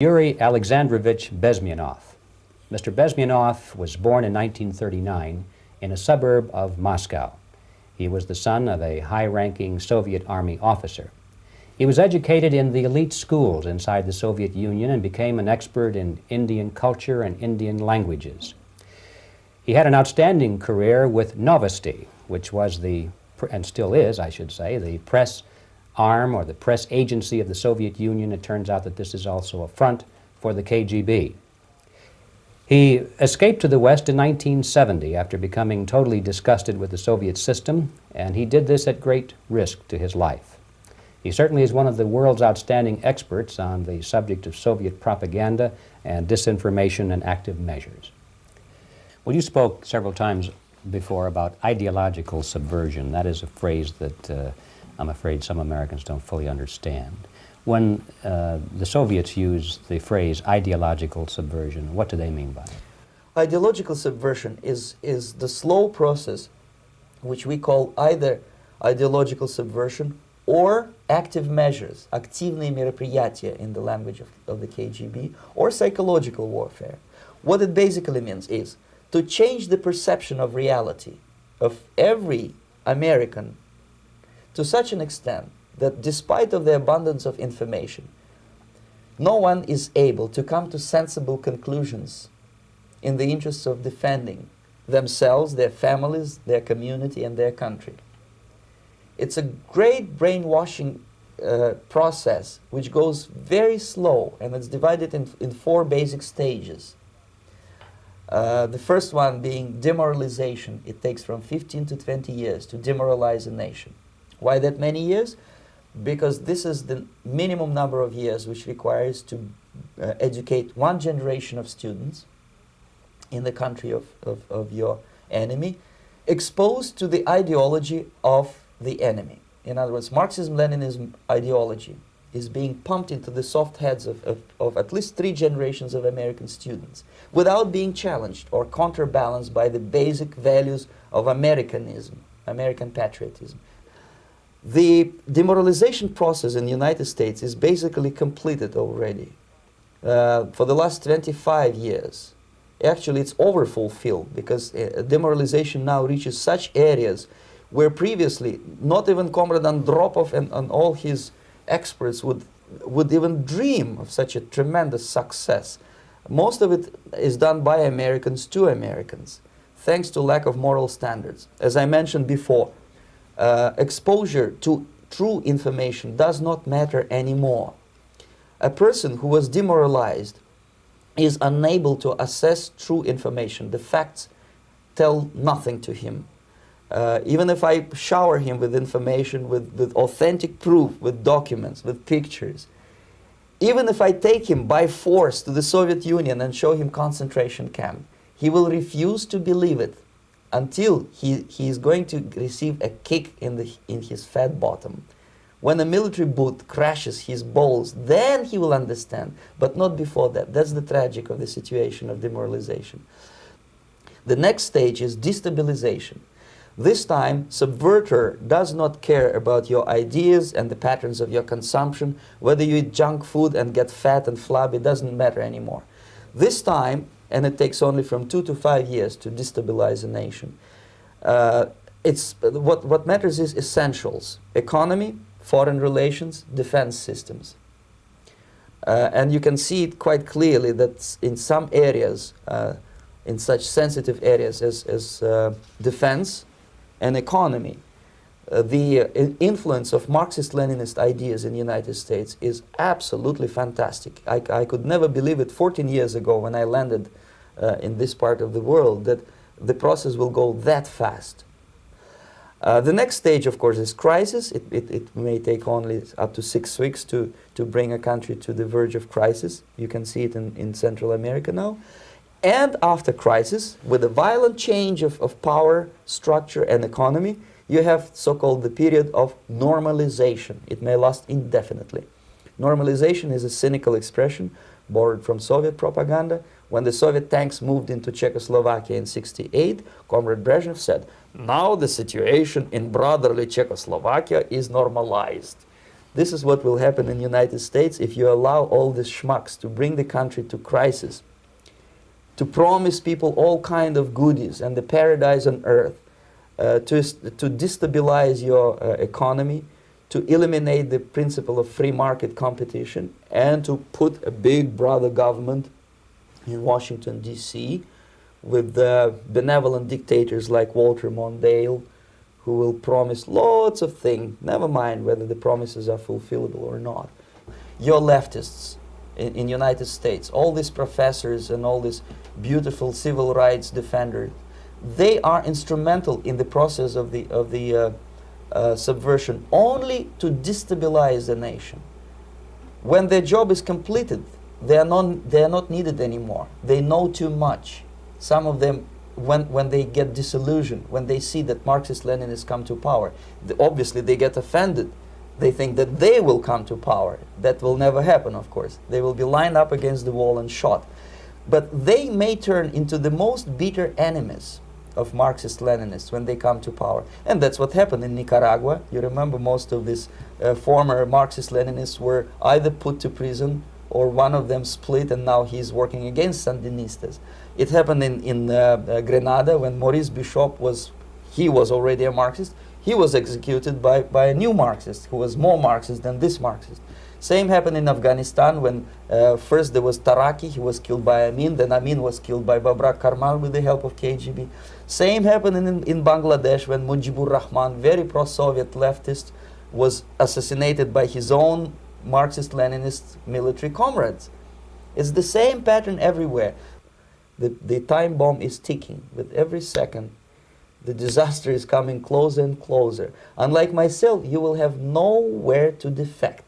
Yuri Alexandrovich Bezmenov. Mr. Bezmenov was born in 1939 in a suburb of Moscow. He was the son of a high-ranking Soviet Army officer. He was educated in the elite schools inside the Soviet Union and became an expert in Indian culture and Indian languages. He had an outstanding career with Novosti, which was and still is, I should say, the press arm or the press agency of the Soviet Union. It turns out that this is also a front for the KGB. He escaped to the West in 1970 after becoming totally disgusted with the Soviet system, and he did this at great risk to his life. He certainly is one of the world's outstanding experts on the subject of Soviet propaganda and disinformation and active measures. Well, you spoke several times before about ideological subversion. That is a phrase that I'm afraid some Americans don't fully understand. When the Soviets use the phrase ideological subversion, what do they mean by it? Ideological subversion is the slow process which we call either ideological subversion or active measures, активные мероприятия in the language of the KGB, or psychological warfare. What it basically means is to change the perception of reality of every American to such an extent that despite of the abundance of information, no one is able to come to sensible conclusions in the interests of defending themselves, their families, their community, and their country. It's a great brainwashing process which goes very slow, and it's divided in four basic stages. The first one being demoralization. It takes from 15 to 20 years to demoralize a nation. Why that many years? Because this is the minimum number of years which requires to educate one generation of students in the country of your enemy, exposed to the ideology of the enemy. In other words, Marxism-Leninism ideology is being pumped into the soft heads of at least 3 generations of American students without being challenged or counterbalanced by the basic values of Americanism, American patriotism. The demoralization process in the United States is basically completed already. For the last 25 years, actually it's overfulfilled because demoralization now reaches such areas where previously not even Comrade Andropov and all his experts would even dream of such a tremendous success. Most of it is done by Americans to Americans, thanks to lack of moral standards. As I mentioned before, exposure to true information does not matter anymore. A person who was demoralized is unable to assess true information. The facts tell nothing to him. Even if I shower him with information, with authentic proof, with documents, with pictures, even if I take him by force to the Soviet Union and show him concentration camp, he will refuse to believe it until he is going to receive a kick in his fat bottom. When a military boot crashes his balls, then he will understand, but not before that. That's the tragic of the situation of demoralization. The next stage is destabilization. This time, subverter does not care about your ideas and the patterns of your consumption. Whether you eat junk food and get fat and flabby, doesn't matter anymore. This time, and it takes only from 2 to 5 years to destabilize a nation, what matters is essentials: economy, foreign relations, defense systems. And you can see it quite clearly that in some areas, in such sensitive areas as defense and economy, the influence of Marxist-Leninist ideas in the United States is absolutely fantastic. I could never believe it 14 years ago when I landed in this part of the world that the process will go that fast. The next stage, of course, is crisis. It may take only up to 6 weeks to bring a country to the verge of crisis. You can see it in Central America now. And after crisis, with a violent change of power, structure, and economy, you have so-called the period of normalization. It may last indefinitely. Normalization is a cynical expression borrowed from Soviet propaganda. When the Soviet tanks moved into Czechoslovakia in '68, Comrade Brezhnev said, "Now the situation in brotherly Czechoslovakia is normalized." This is what will happen in the United States if you allow all these schmucks to bring the country to crisis, to promise people all kind of goodies and the paradise on earth, to destabilize your economy, to eliminate the principle of free market competition, and to put a big brother government in Washington, D.C., with benevolent dictators like Walter Mondale, who will promise lots of things, never mind whether the promises are fulfillable or not. Your leftists in the United States, all these professors and all these beautiful civil rights defenders, they are instrumental in the process of the subversion only to destabilize the nation. When their job is completed, they are not needed anymore. They know too much. Some of them, when they get disillusioned, when they see that Marxist-Leninists come to power, obviously they get offended. They think that they will come to power. That will never happen, of course. They will be lined up against the wall and shot. But they may turn into the most bitter enemies of Marxist-Leninists when they come to power. And that's what happened in Nicaragua. You remember most of these former Marxist-Leninists were either put to prison or one of them split, and now he's working against Sandinistas. It happened in Grenada when Maurice Bishop was already a Marxist. He was executed by a new Marxist who was more Marxist than this Marxist. Same happened in Afghanistan when first there was Taraki, he was killed by Amin, then Amin was killed by Babrak Karmal with the help of KGB. Same happened in Bangladesh when Mujibur Rahman, very pro-Soviet leftist, was assassinated by his own Marxist-Leninist military comrades. It's the same pattern everywhere. The time bomb is ticking. With every second, the disaster is coming closer and closer. Unlike myself, you will have nowhere to defect.